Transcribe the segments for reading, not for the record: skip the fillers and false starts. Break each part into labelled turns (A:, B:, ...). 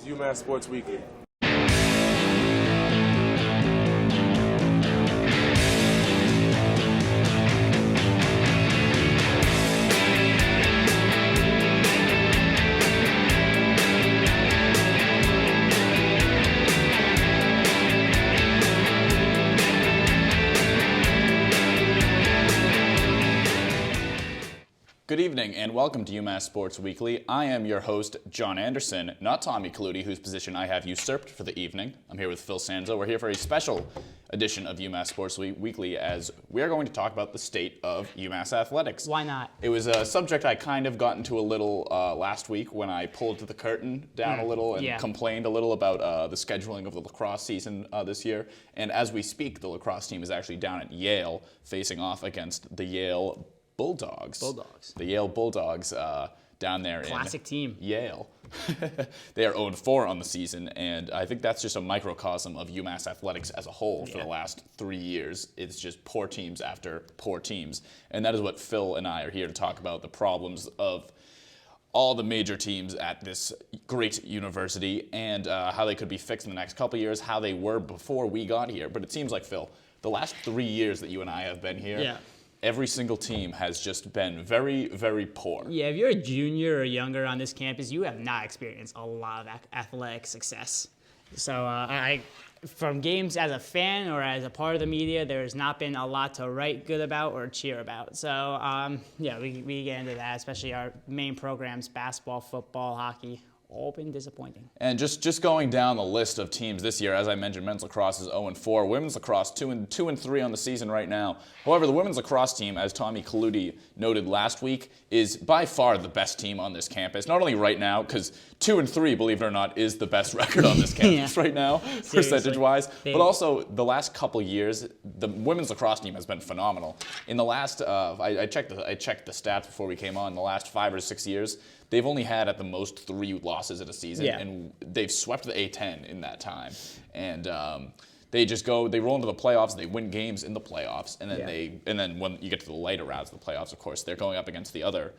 A: UMass Sports Weekly.
B: Good evening and welcome to UMass Sports Weekly. I am your host, John Andersen, not Tommy Clutie, whose position I have usurped for the evening. I'm here with Phil Sanzo. We're here for a special edition of UMass Sports Weekly as we are going to talk about the state of UMass Athletics.
C: Why not?
B: It was a subject I kind of got into a little last week when I pulled the curtain down a little and complained a little about the scheduling of the lacrosse season this year. And as we speak, the lacrosse team is actually down at Yale facing off against the Yale Bulldogs. The Yale Bulldogs down there
C: Classic team.
B: Yale. They are 0-4 on the season, and I think that's just a microcosm of UMass Athletics as a whole for the last 3 years. It's just poor teams after poor teams, and that is what Phil and I are here to talk about, the problems of all the major teams at this great university and how they could be fixed in the next couple years, how they were before we got here. But it seems like, Phil, the last 3 years that you and I have been here, every single team has just been very, very poor.
C: Yeah, if you're a junior or younger on this campus, you have not experienced a lot of athletic success. So from games as a fan or as a part of the media, there's not been a lot to write good about or cheer about. So, we get into that, especially our main programs, basketball, football, hockey. All been disappointing.
B: And just going down the list of teams this year, as I mentioned, men's lacrosse is 0-4. Women's lacrosse 2-3 on the season right now. However, the women's lacrosse team, as Tommy Clutie noted last week, is by far the best team on this campus. Not only right now, because 2-3, believe it or not, is the best record on this campus right now, percentage-wise. But also, the last couple years, the women's lacrosse team has been phenomenal. In the last, I checked the stats before we came on. The last 5 or 6 years, they've only had at the most 3 losses in a season, and they've swept the A-10 in that time. And they roll into the playoffs, they win games in the playoffs, and then when you get to the later rounds of the playoffs, of course, they're going up against the other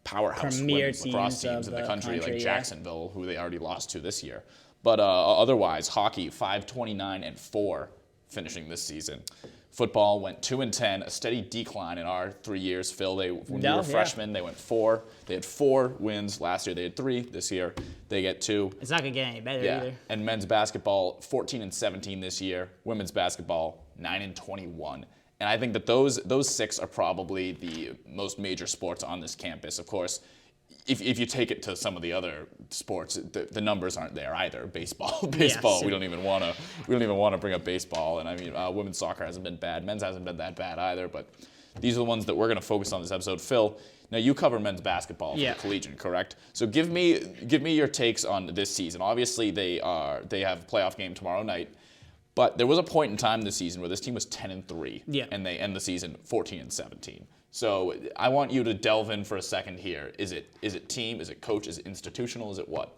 B: powerhouse women's lacrosse teams in the country like Jacksonville, who they already lost to this year. But otherwise, hockey 5-29-4 finishing this season. Football went 2-10, a steady decline in our 3 years. Phil, when we were freshmen, they went 4. They had 4 wins. Last year they had 3. This year they get 2.
C: It's not going to get any better either.
B: And men's basketball 14-17 this year. Women's basketball 9-21. And I think that those 6 are probably the most major sports on this campus. Of course, if you take it to some of the other sports, the numbers aren't there either. Baseball, we don't even want to bring up baseball. And I mean, women's soccer hasn't been bad. Men's hasn't been that bad either. But these are the ones that we're going to focus on this episode. Phil, now you cover men's basketball for the Collegian, correct? So give me your takes on this season. Obviously, they have a playoff game tomorrow night. But there was a point in time this season where this team was 10-3, and they end the season 14-17. So I want you to delve in for a second here. Is it team? Is it coach? Is it institutional? Is it what?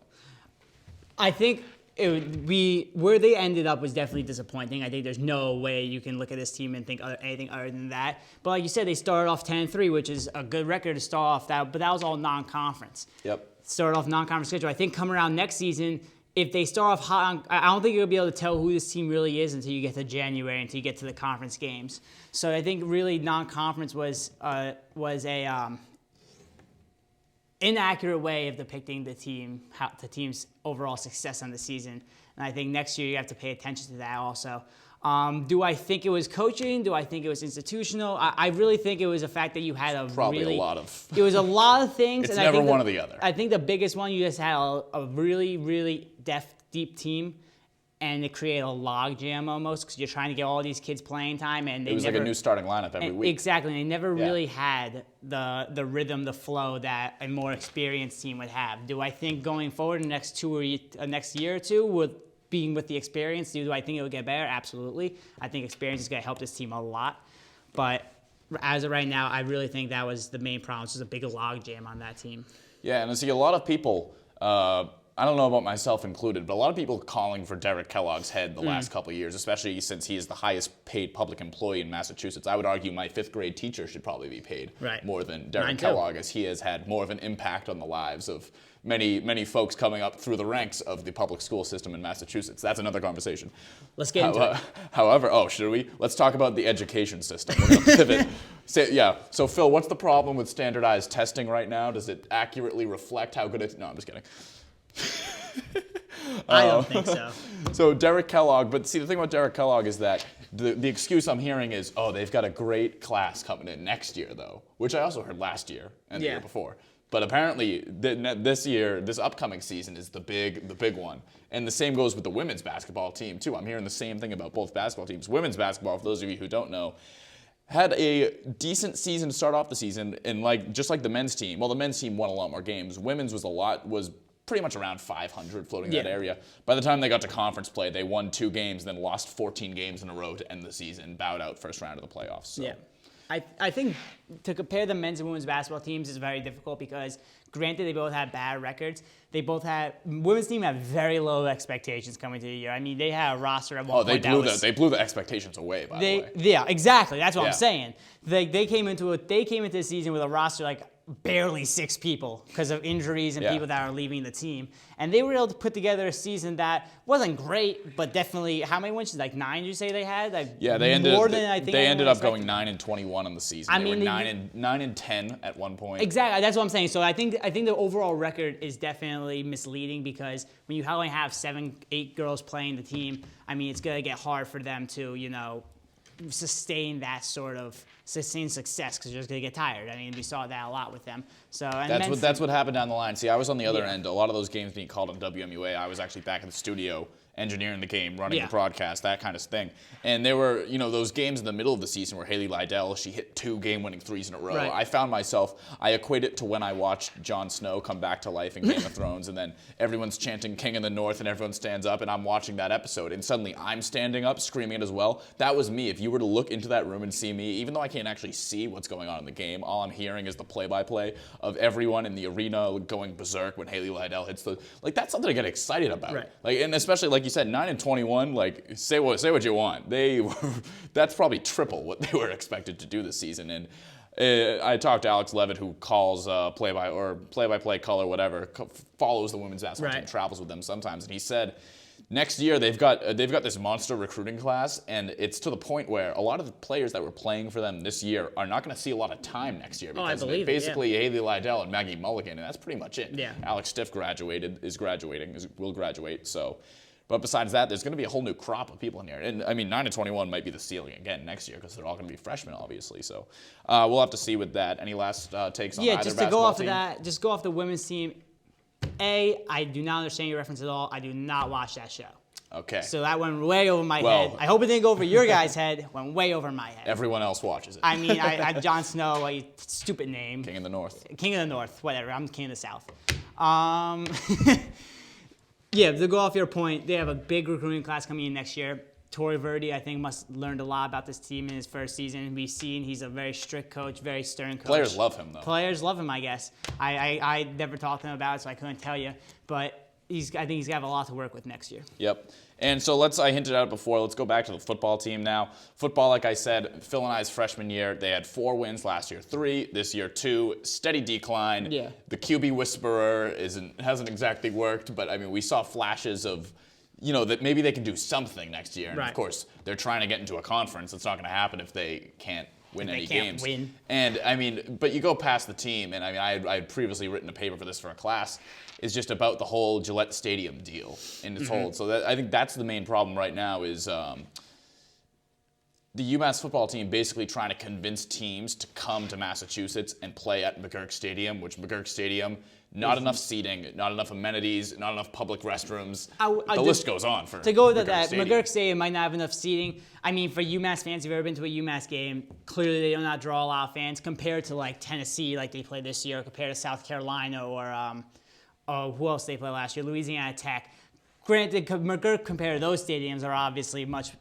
C: I think where they ended up was definitely disappointing. I think there's no way you can look at this team and think anything other than that. But like you said, they started off 10-3, which is a good record to start off that. But that was all non-conference.
B: Yep.
C: Started off non-conference schedule. I think coming around next season, if they start off hot, I don't think you'll be able to tell who this team really is until you get to January, until you get to the conference games. So I think really non-conference was a inaccurate way of depicting the team's overall success on the season. And I think next year you have to pay attention to that also. Do I think it was coaching? Do I think it was institutional? I really think it was a fact that you had a lot of. It was a lot of things.
B: It's never one or the other.
C: I think the biggest one, you just had a really, really deep team, and it created a log jam almost because you're trying to get all these kids playing time, and it was like a new
B: starting lineup every week.
C: Exactly, and they never really had the rhythm, the flow that a more experienced team would have. Do I think going forward in the next year or two with being with the experience, do I think it would get better? Absolutely. I think experience is going to help this team a lot. But as of right now, I really think that was the main problem. It's just a big log jam on that team.
B: Yeah, and I see a lot of people I don't know about myself included, but a lot of people calling for Derek Kellogg's head the last couple of years, especially since he is the highest paid public employee in Massachusetts. I would argue my 5th grade teacher should probably be paid more than Derek Kellogg, as he has had more of an impact on the lives of many folks coming up through the ranks of the public school system in Massachusetts. That's another conversation.
C: Let's get into it.
B: However, should we? Let's talk about the education system. We're going to pivot. So Phil, what's the problem with standardized testing right now? Does it accurately reflect how good it's... No, I'm just kidding.
C: I don't think so.
B: So Derek Kellogg, but see, the thing about Derek Kellogg is that the excuse I'm hearing is, they've got a great class coming in next year, though, which I also heard last year and the year before. But apparently, this upcoming season is the big one. And the same goes with the women's basketball team, too. I'm hearing the same thing about both basketball teams. Women's basketball, for those of you who don't know, had a decent season to start off the season, and just like the men's team. Well, the men's team won a lot more games. Women's was pretty much around 500, floating in that area. By the time they got to conference play, they won 2 games, then lost 14 games in a row to end the season, bowed out first round of the playoffs. So.
C: Yeah. I think to compare the men's and women's basketball teams is very difficult because, granted, they both had bad records. Women's team had very low expectations coming to the year. I mean, they had a roster at one point
B: they blew the expectations away, by the way.
C: Yeah, exactly. That's what I'm saying. They came into the season with a roster like barely 6 people because of injuries and people that are leaving the team. And they were able to put together a season that wasn't great, but definitely, how many wins? Like 9, you say they had?
B: They ended up going 9-21 on the season. They were 9-10 at one point.
C: Exactly, that's what I'm saying. So I think the overall record is definitely misleading because when you only have 7-8 girls playing the team, I mean, it's going to get hard for them to, sustain that sort of success because you're just going to get tired. I mean, we saw that a lot with them. So that's
B: what happened down the line. See, I was on the other end. A lot of those games being called on WMUA, I was actually back in the studio engineering the game, running the broadcast, that kind of thing. And there were, those games in the middle of the season where Haley Lydell, she hit 2 game-winning threes in a row. Right. I found myself, I equate it to when I watched Jon Snow come back to life in Game of Thrones, and then everyone's chanting King in the North, and everyone stands up, and I'm watching that episode, and suddenly I'm standing up, screaming it as well. That was me. If you were to look into that room and see me, even though I can't actually see what's going on in the game, all I'm hearing is the play-by-play of everyone in the arena going berserk when Haley Lydell hits that's something to get excited about. Right. And especially, like you said, 9-21, say what you want. That's probably triple what they were expected to do this season. And I talked to Alex Levitt, who calls play-by-play color, whatever, follows the women's basketball team, travels with them sometimes, and he said next year they've got this monster recruiting class, and it's to the point where a lot of the players that were playing for them this year are not going to see a lot of time next year because basically Haley Lydell and Maggie Mulligan, and that's pretty much it. Yeah. Alex Stiff will graduate. So. But besides that, there's going to be a whole new crop of people in here. And, 9-21 might be the ceiling again next year because they're all going to be freshmen, obviously. So we'll have to see with that. Any last takes on either basketball team? Yeah, just to go off of that,
C: just go off the women's team. I do not understand your reference at all. I do not watch that show.
B: Okay.
C: So that went way over my head. I hope it didn't go over your guys' head. Went way over my head.
B: Everyone else watches it.
C: I mean, Jon Snow, a stupid name.
B: King of the North.
C: King of the North, whatever. I'm King of the South. Yeah, to go off your point, they have a big recruiting class coming in next year. Torrey Verdi, I think, must have learned a lot about this team in his first season. We've seen he's a very strict coach, very stern coach.
B: Players love him, though.
C: Players love him, I guess. I never talked to him about it, so I couldn't tell you. But I think he's got a lot to work with next year.
B: Yep. And so I hinted at it before, let's go back to the football team now. Football, like I said, Phil and I's freshman year, they had 4 wins last year, 3, this year 2, steady decline. Yeah. The QB whisperer hasn't exactly worked, but we saw flashes of, that maybe they can do something next year. And of course, they're trying to get into a conference. It's not going to happen if they can't win any games. And but you go past the team, and I had previously written a paper for this for a class. Is just about the whole Gillette Stadium deal in its whole. So I think that's the main problem right now is the UMass football team basically trying to convince teams to come to Massachusetts and play at McGurk Stadium, which McGurk Stadium, not enough seating, not enough amenities, not enough public restrooms. The list goes on for
C: to go with that. McGurk Stadium might not have enough seating. For UMass fans, if you've ever been to a UMass game, clearly they do not draw a lot of fans compared to Tennessee, like they played this year, compared to South Carolina or who else they played last year? Louisiana Tech. Granted, McGurk compared to those stadiums are obviously much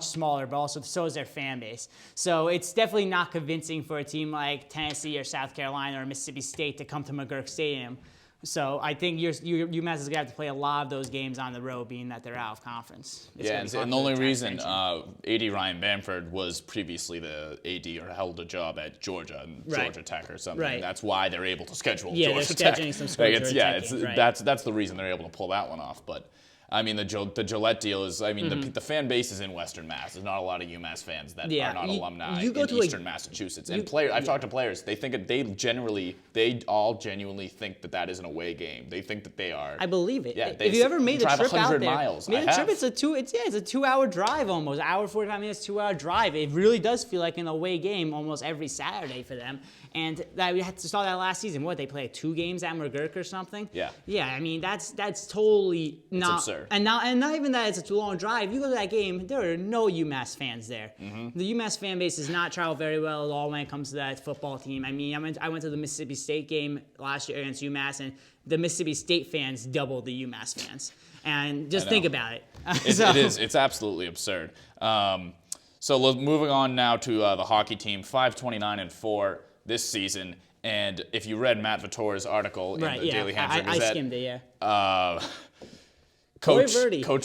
C: smaller, but also so is their fan base. So it's definitely not convincing for a team like Tennessee or South Carolina or Mississippi State to come to McGurk Stadium. So I think UMass is going to have to play a lot of those games on the road, being that they're out of conference.
B: And the only reason AD Ryan Bamford was previously the AD or held a job at Georgia and Georgia Tech or something.
C: Right.
B: That's why they're able to schedule
C: They're
B: Georgia Tech.
C: scheduling some schools.
B: That's the reason they're able to pull that one off. But I mean, the Gillette deal is, the fan base is in Western Mass. There's not a lot of UMass fans that are not alumni in Eastern Massachusetts. And I've talked to players. They think they all genuinely think that is an away game. They think that they are.
C: I believe it.
B: Yeah,
C: if you ever made the trip out there,
B: miles.
C: made the trip, it's a 2-hour drive almost. Hour 45 minutes, 2-hour drive. It really does feel like an away game almost every Saturday for them. And we had to start that last season. What, they played 2 games at McGurk or something?
B: Yeah.
C: Yeah, I mean that's totally not.
B: It's absurd.
C: And not even that it's a too long drive. You go to that game, there are no UMass fans there. Mm-hmm. The UMass fan base does not travel very well at all when it comes to that football team. I mean, I went to the Mississippi State game last year against UMass, and the Mississippi State fans doubled the UMass fans. And just think about it.
B: It is. It's absolutely absurd. So moving on now to the hockey team, 5-29-4 this season. And if you read Matt Vittore's article in the Daily Hampshire Gazette,
C: I skimmed it, yeah.
B: Coach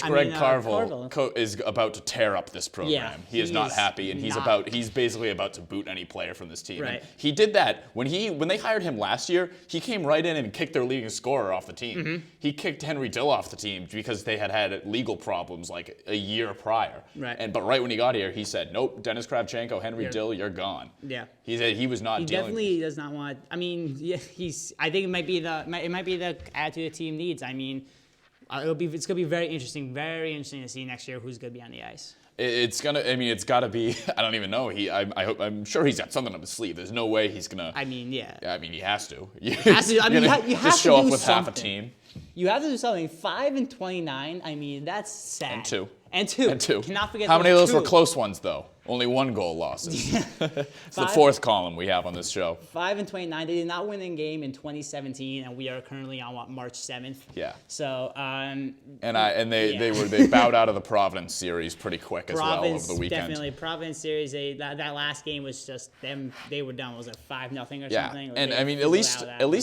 B: Greg Carvel is about to tear up this program.
C: Yeah,
B: he is not happy, and he's basically about to boot any player from this team.
C: Right.
B: And he did that when they hired him last year. He came right in and kicked their leading scorer off the team. Mm-hmm. He kicked Henry Dill off the team because they had legal problems like a year prior.
C: Right.
B: But right when he got here, he said, "Nope, Dennis Kravchenko, Henry Dill, you're gone."
C: Yeah.
B: He said he was not.
C: He definitely does not want. I mean, I think it might be the attitude the team needs. I mean. It's gonna be very interesting to see next year who's gonna be on the ice.
B: It's gotta be. I don't even know. I'm sure he's got something up his sleeve. There's no way he's gonna.
C: I mean, yeah.
B: I mean, he has to.
C: You have to
B: show up with
C: something.
B: half a team.
C: You have to do something. 5-29. I mean, that's sad.
B: And two.
C: Cannot forget.
B: How many of those were close ones, though? Only 1 goal losses. It's the 4th column we have on this show.
C: 5-29. They did not win a game in 2017, and we are currently on March 7th.
B: Yeah.
C: So.
B: They bowed out of the Providence series pretty quick as well over the weekend.
C: Definitely, Providence series. That last game was just them. They were done. Was it 5-0 or something?
B: And I mean, at least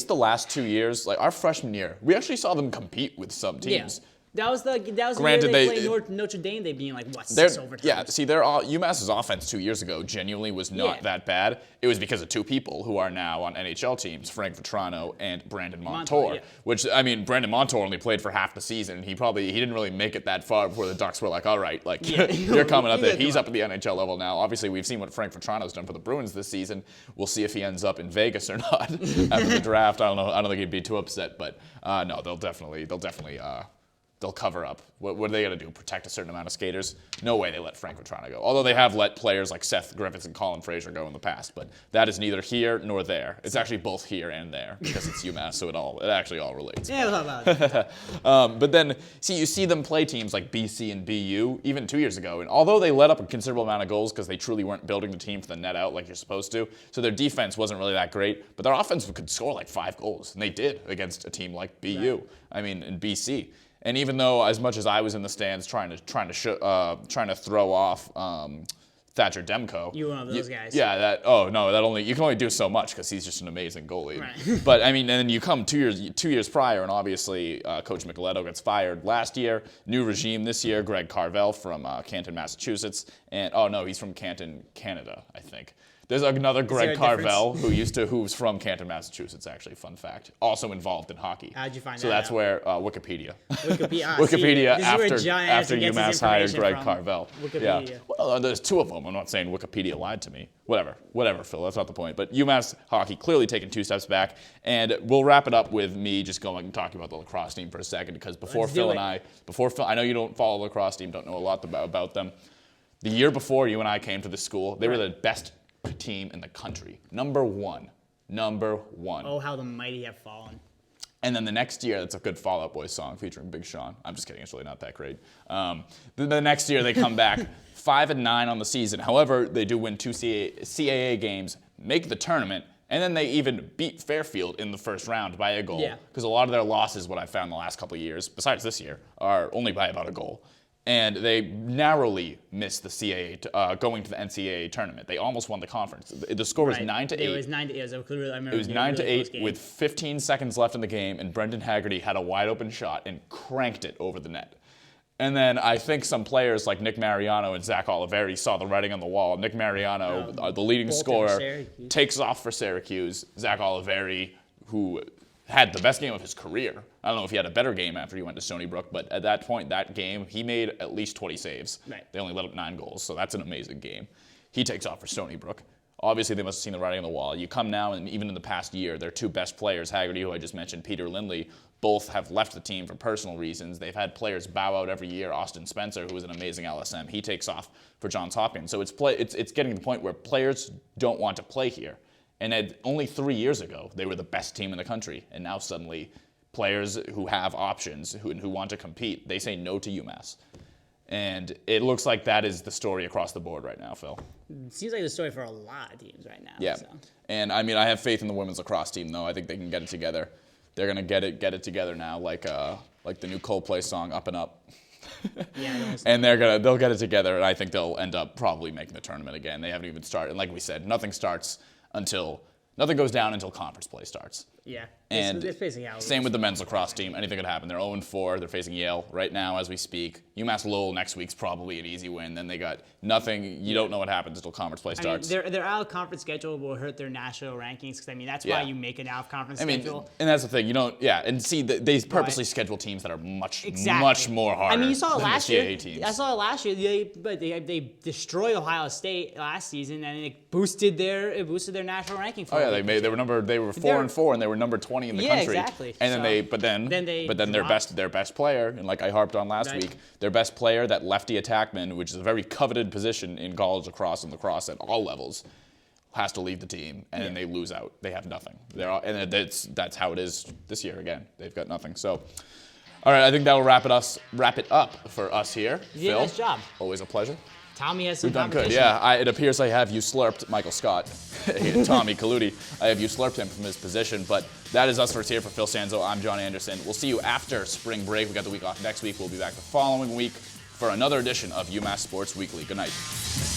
B: the last 2 years, like our freshman year, we actually saw them compete with some teams.
C: Yeah. That was the year they played Notre Dame. They being like 6 overtimes.
B: Yeah, see, UMass's offense 2 years ago genuinely was not that bad. It was because of 2 people who are now on NHL teams, Frank Vetrano and Brandon Montour.
C: Yeah.
B: Which, I mean, Brandon Montour only played for half the season. He didn't really make it that far before the Ducks were like, all right, like you're coming up there. He's up at the NHL level now. Obviously, we've seen what Frank Vetrano's done for the Bruins this season. We'll see if he ends up in Vegas or not after the draft. I don't know. I don't think he'd be too upset, but no, they'll definitely. They'll cover up. What are they going to do? Protect a certain amount of skaters? No way they let Frank Vetrano go. Although they have let players like Seth Griffiths and Colin Fraser go in the past. But that is neither here nor there. It's actually both here and there because it's UMass, so it actually all relates.
C: Yeah, we'll talk about it.
B: But then, you see them play teams like BC and BU even 2 years ago. And although they let up a considerable amount of goals because they truly weren't building the team for the net out like you're supposed to, so their defense wasn't really that great, but their offense could score like 5 goals. And they did against a team like BU. Right. I mean, in BC. And even though, as much as I was in the stands trying to throw off Thatcher Demko,
C: you were one of those guys.
B: Yeah, you can only do so much because he's just an amazing goalie.
C: Right.
B: But I mean, and then you come 2 years prior, and obviously Coach Micheletto gets fired last year. New regime this year, Greg Carvel from Canton, Massachusetts, and he's from Canton, Canada, I think. There's another Greg Carvel who's from Canton, Massachusetts, actually, fun fact. Also involved in hockey.
C: How'd you find that?
B: So that's
C: out?
B: where Wikipedia.
C: Wikipedia
B: after UMass hired Greg Carvel.
C: Wikipedia.
B: Yeah. Well, there's 2 of them. I'm not saying Wikipedia lied to me. Whatever, Phil. That's not the point. But UMass hockey clearly taking 2 steps back. And we'll wrap it up with me just going and talking about the lacrosse team for a second because before Phil, I know you don't follow the lacrosse team, don't know a lot about them. The year before you and I came to this school, they were the best team in the country. Number one.
C: Oh, how the mighty have fallen.
B: And then the next year, that's a good Fall Out Boy song featuring Big Sean. I'm just kidding, it's really not that great. The next year, they come back 5-9 on the season. However, they do win 2 CAA games, make the tournament, and then they even beat Fairfield in the first round by a goal.
C: Yeah.
B: Because a lot of their losses, what I found the last couple of years, besides this year, are only by about a goal. And they narrowly missed the CAA, going to the NCAA tournament. They almost won the conference. The score was 9-8.
C: It was 9-8. I remember
B: It was 9-8 with 15 seconds left in the game, and Brendan Haggerty had a wide open shot and cranked it over the net. And then I think some players like Nick Mariano and Zach Oliveri saw the writing on the wall. Nick Mariano, the leading scorer, takes off for Syracuse. Zach Oliveri, who had the best game of his career. I don't know if he had a better game after he went to Stony Brook, but at that point, that game, he made at least 20 saves.
C: Right.
B: They only let up 9 goals, so that's an amazing game. He takes off for Stony Brook. Obviously, they must have seen the writing on the wall. You come now, and even in the past year, their 2 best players, Haggerty, who I just mentioned, Peter Lindley, both have left the team for personal reasons. They've had players bow out every year. Austin Spencer, who is an amazing LSM, he takes off for Johns Hopkins. So it's getting to the point where players don't want to play here. And only 3 years ago, they were the best team in the country. And now suddenly, players who have options, who want to compete, they say no to UMass. And it looks like that is the story across the board right now, Phil.
C: It seems like the story for a lot of teams right now.
B: Yeah.
C: So.
B: And I mean, I have faith in the women's lacrosse team, though. I think they can get it together. They're gonna get it together now, like the new Coldplay song "Up and Up."
C: Yeah.
B: And they'll get it together, and I think they'll end up probably making the tournament again. They haven't even started. And like we said, nothing goes down until conference play starts.
C: Yeah.
B: And
C: it's basically how it
B: same with the men's lacrosse team. Anything could happen. They're 0-4. They're facing Yale right now as we speak. UMass Lowell next week's probably an easy win. Then they got nothing. You don't know what happens until conference play starts.
C: I mean, their out-of-conference schedule will hurt their national rankings because, I mean, that's why you make an out-of-conference schedule.
B: And that's the thing. You don't, and see, they purposely schedule teams that are much more harder.
C: I mean, you saw it last year.
B: Teams.
C: I saw it last year. They destroyed Ohio State last season, and it boosted their national ranking.
B: Oh yeah, they were 4-4, and they were number 20 in the country.
C: Exactly.
B: And then their best player, and like I harped on last week, their best player, that lefty attackman, which is a very coveted position in college lacrosse and lacrosse at all levels, has to leave the team, and then they lose out. They have nothing. That's how it is this year again. They've got nothing. So, all right, I think that will wrap it up for us here.
C: You did a nice job.
B: Always a pleasure.
C: Tommy has some
B: We've done good,
C: competition.
B: yeah. It appears I have usurped Michael Scott, Tommy Kaludi. I have usurped him from his position, but that is us for here. For Phil Sanzo, I'm John Anderson. We'll see you after spring break. We got the week off next week. We'll be back the following week for another edition of UMass Sports Weekly. Good night.